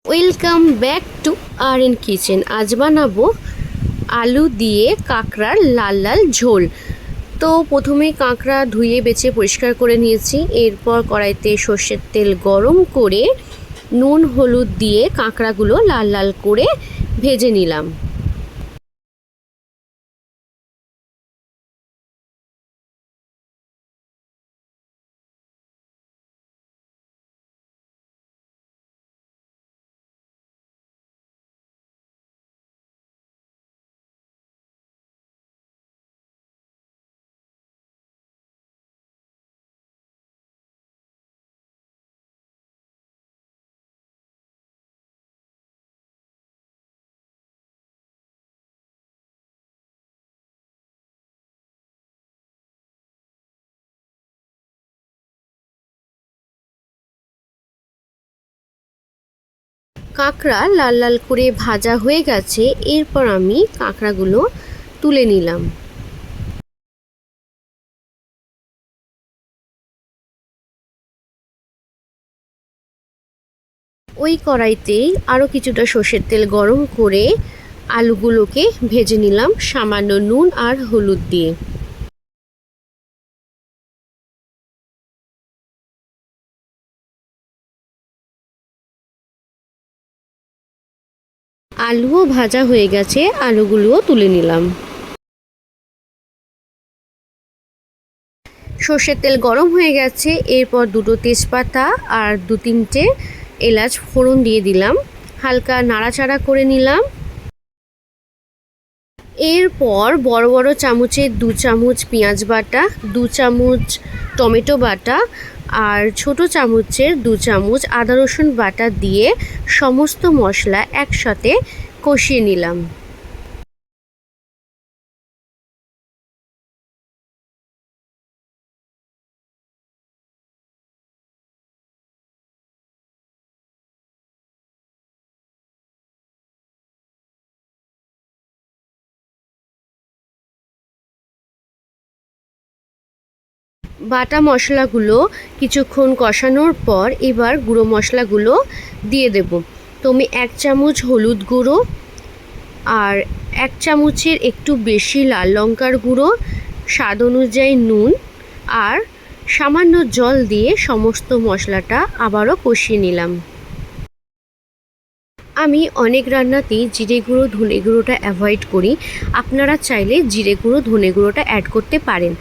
Welcome back to R N kitchen. আজ বানাবো আলু দিয়ে কাঁকড়ার লাল লাল ঝোল। তো প্রথমেই কাঁকড়া ধুয়ে বেছে পরিষ্কার করে নিয়েছি। এরপর কড়াইতে সর্ষের তেল গরম করে নুন হলুদ দিয়ে কাঁকড়াগুলো লাল লাল করে ভেজে নিলাম। কাঁকড়া লাল লাল করে ভাজা হয়ে গেছে। এরপর আমি কাঁকড়াগুলো তুলে নিলাম। ওই কড়াইতেই আরও কিছুটা সর্ষের তেল গরম করে আলুগুলোকে ভেজে নিলাম সামান্য নুন আর হলুদ দিয়ে। আলুও ভাজা হয়ে গেছে, আলুগুলোও তুলে নিলাম। সর্ষের তেল গরম হয়ে গেছে। এরপর দুটো তেজপাতা আর দু তিনটে এলাচ ফোড়ন দিয়ে দিলাম, হালকা নাড়াচাড়া করে নিলাম। এরপর বড় বড় চামচের 2 চামচ পেঁয়াজ বাটা, 2 চামচ টমেটো বাটা আর ছোট চামচের 2 চামচ আদা রসুন বাটা দিয়ে সমস্ত মশলা একসাথে কষিয়ে নিলাম। বাটা মশলাগুলো কিছুক্ষণ কষানোর পর এবার গুঁড়ো মশলাগুলো দিয়ে দেব। তো আমি 1 চামচ হলুদ গুঁড়ো আর 1 চামচের একটু বেশি লাল লঙ্কার গুঁড়ো, স্বাদ অনুযায়ী নুন আর সামান্য জল দিয়ে সমস্ত মশলাটা আবারও কষিয়ে নিলাম। আমি অনেক রান্নাতেই জিরে গুঁড়ো ধনে গুঁড়োটা অ্যাভয়েড করি, আপনারা চাইলে জিরে গুঁড়ো ধনে গুঁড়োটা অ্যাড করতে পারেন।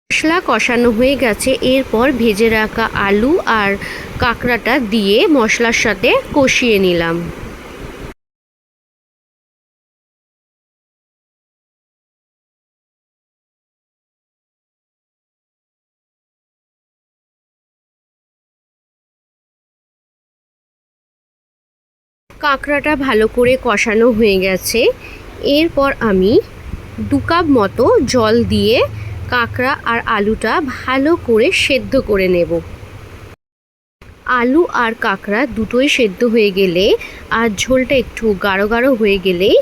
মশলা কষানো হয়ে গেছে। এরপর ভেজে রাখা আলু আর কাঁকড়াটা দিয়ে মশলার সাথে কষিয়ে নিলাম। কাঁকড়াটা ভালো করে কষানো হয়ে গেছে। এরপর আমি 2 কাপ মতো জল দিয়ে কাঁকড়া আর আলুটা ভালো করে সেদ্ধ করে নেব। আলু আর কাঁকড়া দুটোই সেদ্ধ হয়ে গেলে আর ঝোলটা একটু গাঢ় গাঢ় হয়ে গেলেই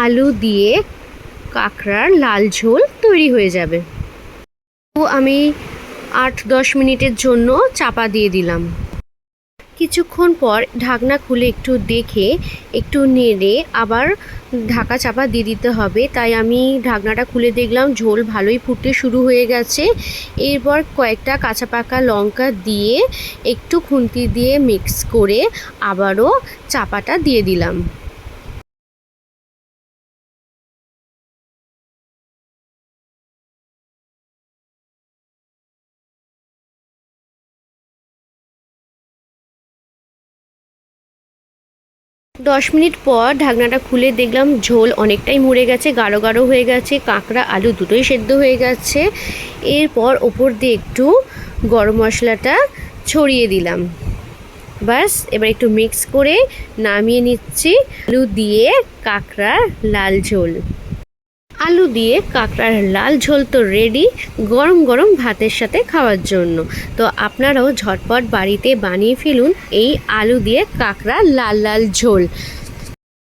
আলু দিয়ে কাঁকড়ার লাল ঝোল তৈরি হয়ে যাবে। তো আমি 8-10 মিনিটের জন্য চাপা দিয়ে দিলাম। কিছুক্ষণ পর ঢাকনা খুলে একটু দেখে একটু নেড়ে আবার ঢাকা চাপা দিয়ে দিতে হবে। তাই আমি ঢাকনাটা খুলে দেখলাম ঝোল ভালোই ফুটতে শুরু হয়ে গেছে। এরপর কয়েকটা কাঁচা পাকা লঙ্কা দিয়ে একটু খুন্তি দিয়ে মিক্স করে আবারও চাপাটা দিয়ে দিলাম। 10 মিনিট পর ঢাকনাটা খুলে দেখলাম ঝোল অনেকটাই মরে গেছে, গাঢ় গাঢ় হয়ে গেছে, কাঁকড়া আলু দুটোই সেদ্ধ হয়ে গেছে। এরপর ওপর দিয়ে একটু গরম মশলাটা ছড়িয়ে দিলাম। বাস এবার একটু মিক্স করে নামিয়ে নিচ্ছি। আলু দিয়ে কাঁকড়ার লাল ঝোল। আলু দিয়ে কাঁকড়ার লাল ঝোল তো রেডি গরম গরম ভাতের সাথে খাওয়ার জন্য। তো আপনারাও ঝটপট বাড়িতে বানিয়ে ফেলুন এই আলু দিয়ে কাঁকড়ার লাল লাল ঝোল।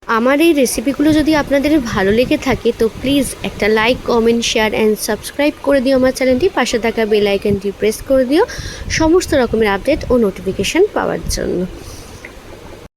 আমার এই রেসিপিগুলো যদি আপনাদের ভালো লেগে থাকে তো প্লিজ একটা like, comment, share and subscribe করে দিও আমার চ্যানেলটি। পাশে থাকা বেল আইকনটি প্রেস করে দিও সমস্ত রকমের আপডেট ও নোটিফিকেশান পাওয়ার জন্য।